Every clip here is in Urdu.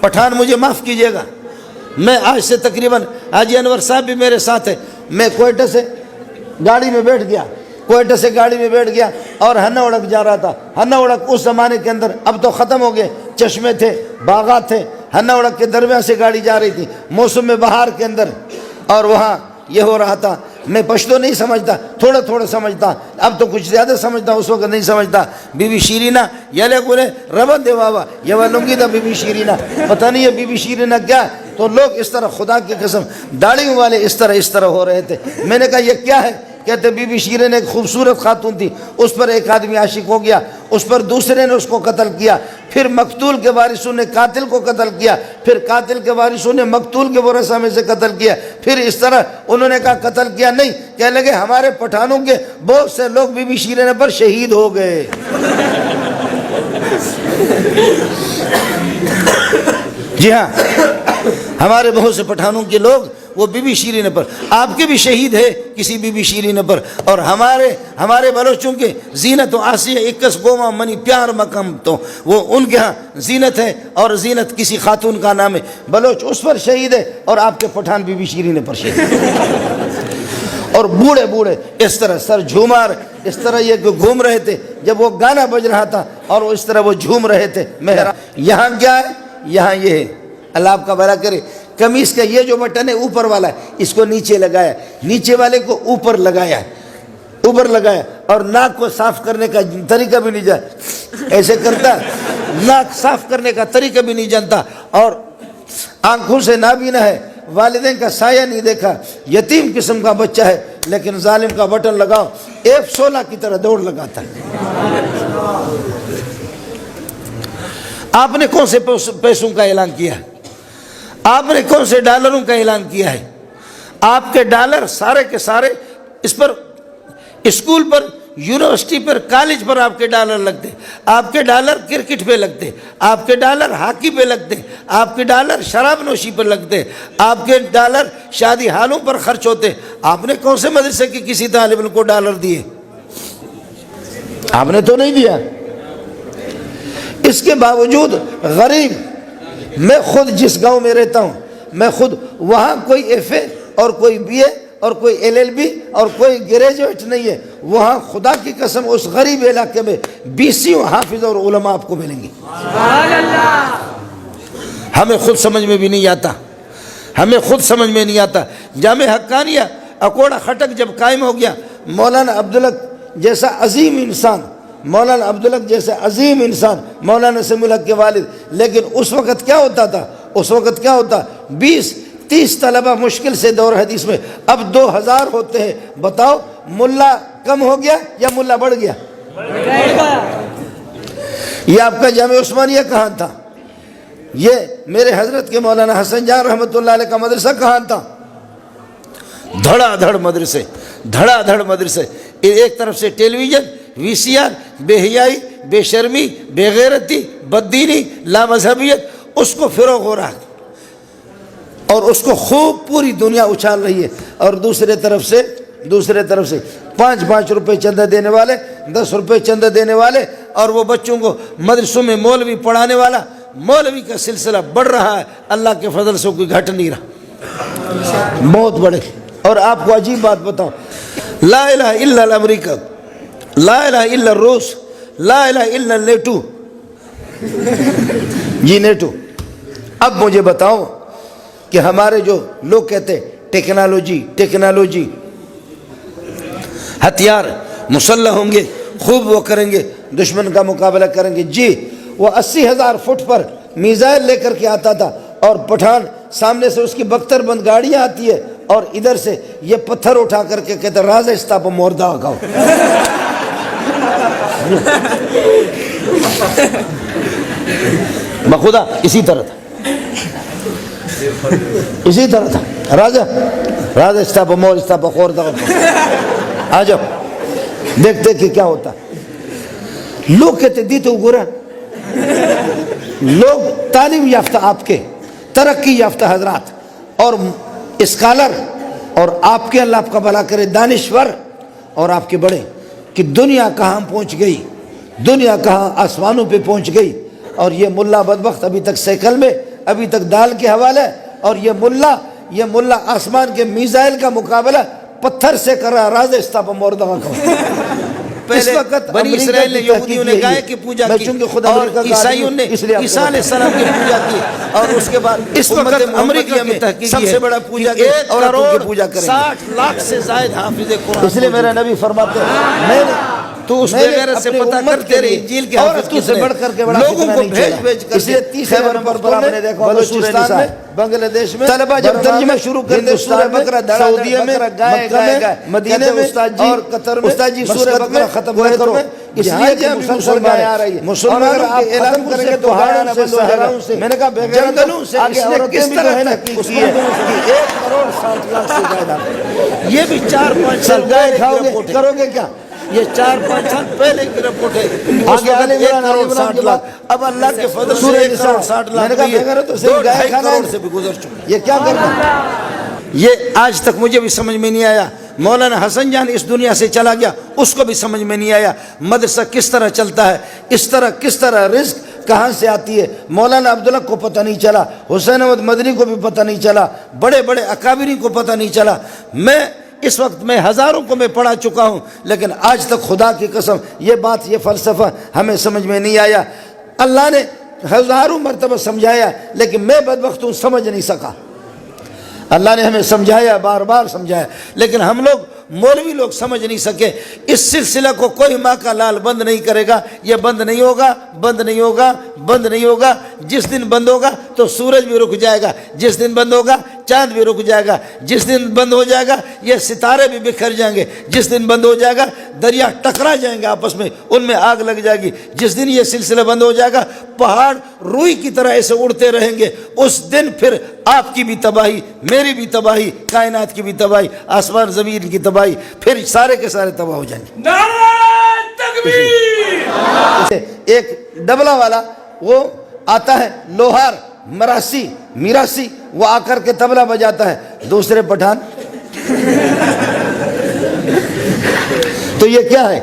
پٹھان مجھے معاف کیجیے گا، میں آج سے تقریباً حاجی انور صاحب بھی میرے ساتھ ہے، میں کوئٹہ سے گاڑی میں بیٹھ گیا اور ہنہ اڑک جا رہا تھا۔ ہنہ اڑک اس زمانے کے اندر، اب تو ختم ہو گئے، چشمے تھے، باغات تھے، ہنہ اڑک کے درمیان سے گاڑی جا رہی تھی موسم میں بہار کے اندر، اور وہاں یہ ہو رہا تھا۔ میں پشتو نہیں سمجھتا، تھوڑا تھوڑا سمجھتا، اب تو کچھ زیادہ سمجھتا، اس وقت نہیں سمجھتا۔ بی بی شیرینہ یلے گلے ربن دے بابا یہ لنگی تھا بی بی شیرینہ، پتہ نہیں ہے بی بی شیرینہ کیا ہے۔ تو لوگ اس طرح، خدا کی قسم داڑھی والے اس طرح ہو رہے تھے۔ میں نے کہا یہ کیا ہے؟ کہتے بی بی شیرین ایک خوبصورت خاتون تھی، اس پر ایک آدمی عاشق ہو گیا، اس پر دوسرے نے اس کو قتل کیا، پھر مقتول کے وارثوں نے قاتل کو قتل کیا، پھر قاتل کے وارثوں نے مقتول کے ورثہ میں سے قتل کیا، پھر اس طرح انہوں نے کہا قتل کیا نہیں، کہنے لگے ہمارے پٹھانوں کے بہت سے لوگ بی بی شیرین پر شہید ہو گئے۔ جی ہاں، ہمارے بہت سے پٹھانوں کے لوگ وہ بی بی شیرین پر، آپ کے بھی شہید ہے کسی بی بی شیرین پر، اور ہمارے بلوچوں کے زینت و آسیہ 21 گوما منی پیار مقام، تو وہ ان کے ہاں زینت ہے، اور زینت کسی خاتون کا نام ہے، بلوچ اس پر شہید ہے، اور آپ کے پٹھان بی بی شیرین پر شہید ہے۔ اور بوڑھے اس طرح سر جھومار اس طرح یہ گھوم رہے تھے جب وہ گانا بج رہا تھا، اور اس طرح وہ جھوم رہے تھے۔ یہاں کیا ہے؟ یہاں یہ ہے، اللہ آپ کا بھلا کرے، قمیص کا یہ جو بٹن ہے اوپر والا ہے، اس کو نیچے لگایا، نیچے والے کو اوپر لگایا، اور ناک کو صاف کرنے کا طریقہ بھی نہیں جانتا، ایسے کرتا، ناک صاف کرنے کا طریقہ بھی نہیں جانتا، اور آنکھوں سے نابینا ہے، والدین کا سایہ نہیں دیکھا، یتیم قسم کا بچہ ہے، لیکن ظالم کا بٹن لگاؤ F16 کی طرح دوڑ لگاتا ہے۔ آپ نے کون سے پیسوں کا اعلان کیا ہے؟ آپ نے کون سے ڈالروں کا اعلان کیا ہے؟ آپ کے ڈالر سارے کے سارے اس پر، اسکول پر، یونیورسٹی پر، کالج پر آپ کے ڈالر لگتے، آپ کے ڈالر کرکٹ پہ لگتے، آپ کے ڈالر ہاکی پہ لگتے، آپ کے ڈالر شراب نوشی پر لگتے، آپ کے ڈالر شادی حالوں پر خرچ ہوتے۔ آپ نے کون سے مدرسے کے کسی طالب علم کو ڈالر دیے؟ آپ نے تو نہیں دیا۔ اس کے باوجود غریب، میں خود جس گاؤں میں رہتا ہوں، میں خود وہاں کوئی ایف اے اور کوئی بی اے اور کوئی ایل ایل بی اور کوئی گریجویٹ نہیں ہے، وہاں خدا کی قسم اس غریب علاقے میں 20 حافظ اور علماء آپ کو ملیں گے۔ ہمیں خود سمجھ میں بھی نہیں آتا، جامع حقانیہ اکوڑا خٹک جب قائم ہو گیا، مولانا عبدالحق جیسا عظیم انسان، مولانا سمیع الحق کے والد، لیکن اس وقت کیا ہوتا 20-30 طلبہ مشکل سے دور حدیث میں، اب 2000 ہوتے ہیں۔ بتاؤ ملا کم ہو گیا یا ملا بڑھ گیا؟ یہ آپ کا جامع عثمانیہ کہاں تھا؟ یہ میرے حضرت کے مولانا حسن جان رحمۃ اللہ علیہ کا مدرسہ کہاں تھا؟ دھڑا دھڑ مدرسے، ایک طرف سے ٹیلی ویژن، وی سی آر، بے حیائی، بے شرمی، بے غیرتی، بددینی، لامذہبیت، اس کو فروغ ہو رہا ہے، اور اس کو خوب پوری دنیا اچھال رہی ہے، اور دوسرے طرف سے 5 روپے چندہ دینے والے، 10 روپے چندہ دینے والے، اور وہ بچوں کو مدرسوں میں مولوی پڑھانے والا، مولوی کا سلسلہ بڑھ رہا ہے، اللہ کے فضل سے کوئی گھٹ نہیں رہا، بہت بڑے۔ اور آپ کو عجیب بات بتاؤں، لا الہ الا امریکہ، لا الہ الا روس، لا الہ الا نیٹو، جی نیٹو۔ اب مجھے بتاؤ کہ ہمارے جو لوگ کہتے ہیں ٹیکنالوجی، ہتھیار مسلح ہوں گے، خوب وہ کریں گے، دشمن کا مقابلہ کریں گے، جی وہ 80,000 فٹ پر میزائل لے کر کے آتا تھا، اور پٹھان سامنے سے اس کی بختر بند گاڑیاں آتی ہے، اور ادھر سے یہ پتھر اٹھا کر کے کہتے راز استاپ موردہ آگاؤ۔ بخدا اسی طرح تھا، راز استاپ مور استاپ خوردہ۔ آ جاؤ دیکھتے کہ کیا ہوتا۔ لوگ کہتے دی تو گورا، لوگ تعلیم یافتہ، آپ کے ترقی یافتہ حضرات اور اسکالر، اور آپ کے اللہ آپ کا بھلا کرے دانشور، اور آپ کے بڑے، کہ دنیا کہاں پہنچ گئی، دنیا کہاں آسمانوں پہ پہنچ گئی، اور یہ ملا بدبخت ابھی تک سائیکل میں، ابھی تک دال کے حوالے، اور یہ ملا آسمان کے میزائل کا مقابلہ پتھر سے کر رہا، راز استاپا موردہ کا اس وقت بنی اسرائیل نے یہودیوں نے گائے کی پوجا کی اور عیسائیوں نے عیسیٰ علیہ السلام کی پوجا کی، اور اس کے بعد اس وقت امریکہ میں سب سے بڑا پوجا کی 1,60,00,000 سے زائد حافظ قرآن۔ اس لیے میرا نبی فرماتے ہیں تو اس بغیر سے پتہ کر تیرے انجیل کے حافظ سے بڑھ کر کے بڑا لوگوں کو بھیج کر، اس لیے تیسرے نمبر پر آپ نے دیکھا بلوچستان میں، بنگلہ دیش میں طلبہ جب ترجمہ شروع کرتے سورہ بقرہ، سعودیہ میں، مکہ میں، مدینہ میں اور قطر میں، استاد جی سورہ بقرہ ختم کرو، اس لیے کہ مسلمان آ رہی ہے، مسلمان آپ ختم کریں گے تو پہاڑوں سے صحراؤں سے، میں نے کہا جنگلوں سے آگے عورتیں بھی جو ہے نا کی ہے 1,60,00,000 سے زیادہ، یہ بھی 4-5 سال گائے کھاؤ گے، کرو گے کیا؟ یہ 4-5 سال پہلے کی رپورٹ ہے، آگے آنے 1,60,00,000، اب اللہ کے فضل سے 1,60,00,000 سے بھی گزر چکے۔ یہ کیا کرنا؟ یہ آج تک مجھے بھی سمجھ میں نہیں آیا۔ مولانا حسن جان اس دنیا سے چلا گیا، اس کو بھی سمجھ میں نہیں آیا مدرسہ کس طرح چلتا ہے، کس طرح رزق کہاں سے آتی ہے۔ مولانا عبداللہ کو پتہ نہیں چلا، حسین احمد مدنی کو بھی پتہ نہیں چلا، بڑے بڑے اکابرین کو پتہ نہیں چلا۔ اس وقت میں ہزاروں کو میں پڑھا چکا ہوں، لیکن آج تک خدا کی قسم یہ بات، یہ فلسفہ ہمیں سمجھ میں نہیں آیا۔ اللہ نے ہزاروں مرتبہ سمجھایا، لیکن میں بدبخت ہوں، سمجھ نہیں سکا۔ اللہ نے ہمیں سمجھایا، بار بار سمجھایا، لیکن ہم لوگ مولوی لوگ سمجھ نہیں سکے۔ اس سلسلہ کو کوئی ماں کا لال بند نہیں کرے گا، یہ بند نہیں ہوگا، بند نہیں ہوگا، بند نہیں ہوگا۔ جس دن بند ہوگا تو سورج بھی رک جائے گا، جس دن بند ہوگا چاند بھی رک جائے گا، جس دن بند ہو جائے گا یہ ستارے بھی بکھر جائیں گے، جس دن بند ہو جائے گا دریا ٹکرا جائیں گے آپس میں، ان میں آگ لگ جائے گی، جس دن یہ سلسلہ بند ہو جائے گا پہاڑ روئی کی طرح ایسے اڑتے رہیں گے، اس دن پھر آپ کی بھی تباہی، میری بھی تباہی، کائنات کی بھی تباہی، آسمان زمین کی تباہی، پھر سارے کے سارے تباہ ہو جائیں گے۔ نعرہ تکبیر! ایک ڈبلا والا وہ آتا ہے، لوہار میراسی، وہ آ کر کے طبلہ بجاتا ہے، دوسرے پٹھان تو یہ کیا ہے؟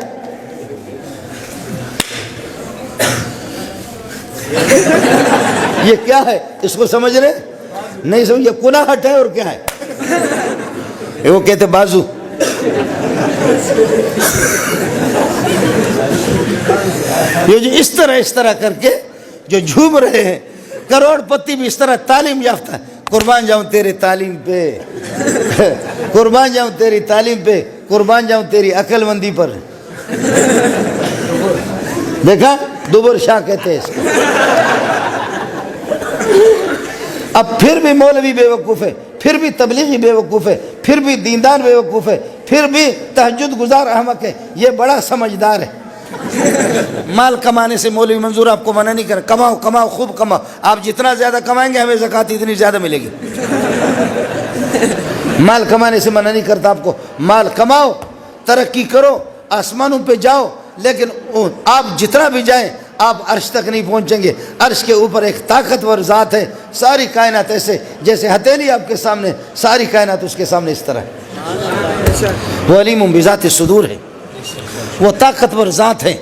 یہ کیا ہے؟ اس کو سمجھ رہے نہیں؟ سمجھ، یہ کناہٹ ہے اور کیا ہے؟ وہ کہتے بازو۔ یہ جو اس طرح کر کے جو جھوم رہے ہیں، کروڑ پتی بھی اس طرح تعلیم یافتہ ہے۔ قربان جاؤں تیرے تعلیم پہ، قربان جاؤں تیری تعلیم پہ، قربان جاؤں تیری عقل مندی پر۔ دیکھا، دوبر شاہ کہتے ہیں اس کو۔ اب پھر بھی مولوی بے وقوف ہے، پھر بھی تبلیغی بے وقوف ہے، پھر بھی دیندار بے وقوف ہے، پھر بھی تہجد گزار احمق ہے، یہ بڑا سمجھدار ہے۔ مال کمانے سے مولوی منظور آپ کو منع نہیں کر، کماؤ خوب کماؤ، آپ جتنا زیادہ کمائیں گے ہمیں زکوٰۃ اتنی زیادہ ملے گی۔ مال کمانے سے منع نہیں کرتا آپ کو، مال کماؤ، ترقی کرو، آسمانوں پہ جاؤ، لیکن آپ جتنا بھی جائیں آپ عرش تک نہیں پہنچیں گے۔ عرش کے اوپر ایک طاقتور ذات ہے، ساری کائنات ایسے جیسے ہتھیلی آپ کے سامنے، ساری کائنات اس کے سامنے اس طرح ہے۔ وہ علیم بذات الصدور ہے، وہ طاقتور ذات ہے،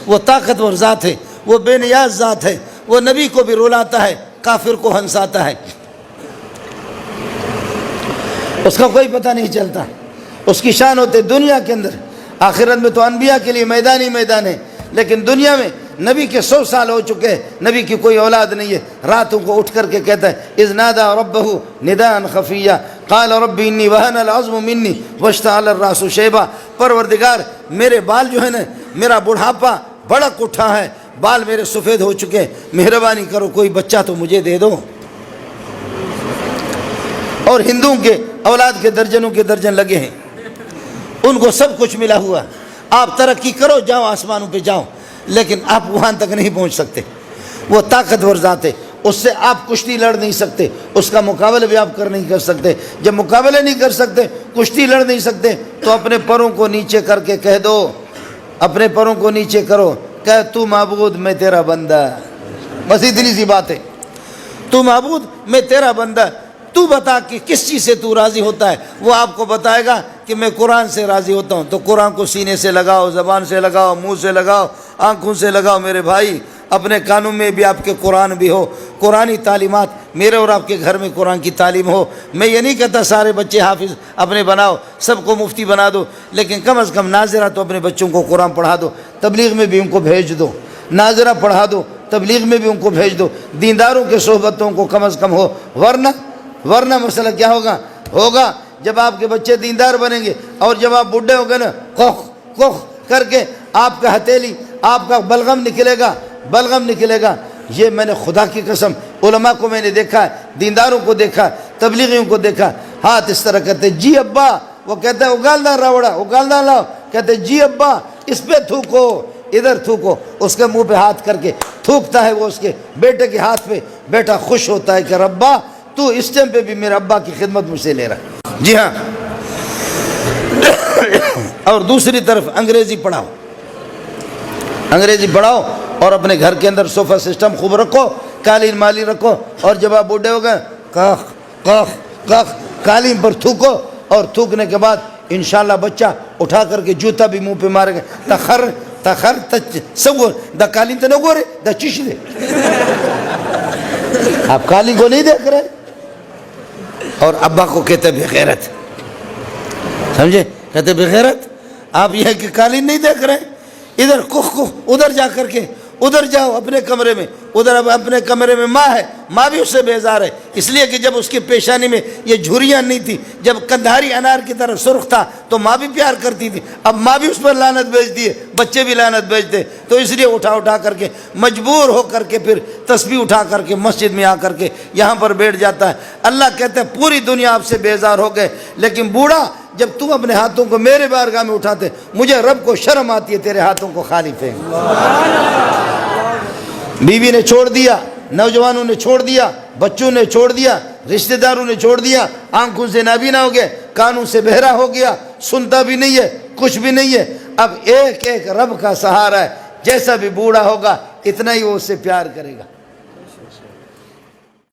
وہ طاقتور ذات ہے، وہ بے نیاز ذات ہے، وہ نبی کو بھی رلاتا ہے، کافر کو ہنساتا ہے، اس کا کوئی پتہ نہیں چلتا۔ اس کی شان ہوتے دنیا کے اندر، آخرت میں تو انبیاء کے لیے میدان ہی میدان ہے، لیکن دنیا میں نبی کے 100 سال ہو چکے ہیں، نبی کی کوئی اولاد نہیں ہے، راتوں کو اٹھ کر کے کہتا ہے اذ نادى ربه نداء خفيا قال رب اني وهن العظم مني واشتعل الراس شيبا، پروردگار میرے بال جو ہے نا، میرا بڑھاپا بڑک اٹھا ہے، بال میرے سفید ہو چکے ہیں، مہربانی کرو کوئی بچہ تو مجھے دے دو۔ اور ہندوؤں کے اولاد کے درجنوں کے درجن لگے ہیں، ان کو سب کچھ ملا ہوا، آپ ترقی کرو، جاؤ آسمانوں پہ جاؤ، لیکن آپ وہاں تک نہیں پہنچ سکتے۔ وہ طاقتور ذات ہے، اس سے آپ کشتی لڑ نہیں سکتے، اس کا مقابلہ بھی آپ نہیں کر سکتے۔ جب مقابلہ نہیں کر سکتے، کشتی لڑ نہیں سکتے، تو اپنے پروں کو نیچے کر کے کہہ دو، اپنے پروں کو نیچے کرو، کہ تو معبود میں تیرا بندہ، بس اتنی سی بات ہے، تو معبود میں تیرا بندہ، تو بتا کہ کس چیز سے تو راضی ہوتا ہے۔ وہ آپ کو بتائے گا کہ میں قرآن سے راضی ہوتا ہوں، تو قرآن کو سینے سے لگاؤ، زبان سے لگاؤ، منہ سے لگاؤ، آنکھوں سے لگاؤ۔ میرے بھائی، اپنے کانوں میں بھی آپ کے قرآن بھی ہو، قرآنی تعلیمات میرے اور آپ کے گھر میں قرآن کی تعلیم ہو. میں یہ نہیں کہتا سارے بچے حافظ اپنے بناؤ, سب کو مفتی بنا دو, لیکن کم از کم ناظرہ تو اپنے بچوں کو قرآن پڑھا دو, تبلیغ میں بھی ان کو بھیج دو, ناظرہ پڑھا دو, تبلیغ میں بھی ان کو بھیج دو, دینداروں کے صحبتوں کو کم از کم ہو. ورنہ مسئلہ کیا ہوگا جب آپ کے بچے دیندار بنیں گے اور جب آپ بڈھے ہو گئے نا, کوخ کر کے آپ کا ہتھیلی, آپ کا بلغم نکلے گا. یہ میں نے خدا کی قسم علماء کو میں نے دیکھا ہے, دینداروں کو دیکھا, تبلیغیوں کو دیکھا, ہاتھ اس طرح کہتے جی ابا, وہ کہتا ہے اگالدہ راوڑا, اگالدہ لاؤ, کہتے جی ابا اس پہ تھوکو, ادھر تھوکو, اس کے منہ پہ ہاتھ کر کے تھوکتا ہے وہ اس کے بیٹے کے ہاتھ پہ. بیٹا خوش ہوتا ہے کہ ربا تو اس ٹائم پہ بھی میرے ابا کی خدمت مجھ سے لے رہا ہے. جی ہاں, اور دوسری طرف انگریزی پڑھاؤ اور اپنے گھر کے اندر صوفہ سسٹم خوب رکھو, قالین مالی رکھو, اور جب آپ بوڑھے ہو گئے کاخ قالین پر تھوکو, اور تھوکنے کے بعد انشاءاللہ بچہ اٹھا کر کے جوتا بھی منہ پہ مارے گا. تخر سگو دا قالین تو نہ گورے دا چیش دے. آپ قالین کو نہیں دیکھ رہے, اور ابا کو کہتے بغیرت, سمجھے, کہتے بغیرت. آپ یہ کہ قالین نہیں دیکھ رہے, ادھر ادھر جا کر کے ادھر جاؤ اپنے کمرے میں, ادھر اب اپنے کمرے میں ماں ہے, ماں بھی اس سے بیزار ہے, اس لیے کہ جب اس کی پیشانی میں یہ جھریاں نہیں تھی, جب کندھاری انار کی طرح سرخ تھا تو ماں بھی پیار کرتی تھی. اب ماں بھی اس پر لعنت بھیجتی ہے, بچے بھی لعنت بھیجتے, تو اس لیے اٹھا کر کے مجبور ہو کر کے پھر تسبیح اٹھا کر کے مسجد میں آ کر کے یہاں پر بیٹھ جاتا ہے. اللہ کہتا ہے پوری دنیا آپ سے بیزار ہو گئے, لیکن بوڑھا جب تم اپنے ہاتھوں کو میرے بارگاہ میں اٹھاتے, مجھے رب کو شرم آتی ہے تیرے ہاتھوں کو خالی پھینک. بیوی نے چھوڑ دیا, نوجوانوں نے چھوڑ دیا, بچوں نے چھوڑ دیا, رشتہ داروں نے چھوڑ دیا, آنکھوں سے نابینا ہو گئے, کانوں سے بہرا ہو گیا, سنتا بھی نہیں ہے, کچھ بھی نہیں ہے. اب ایک رب کا سہارا ہے, جیسا بھی بوڑھا ہوگا اتنا ہی وہ اس سے پیار کرے گا.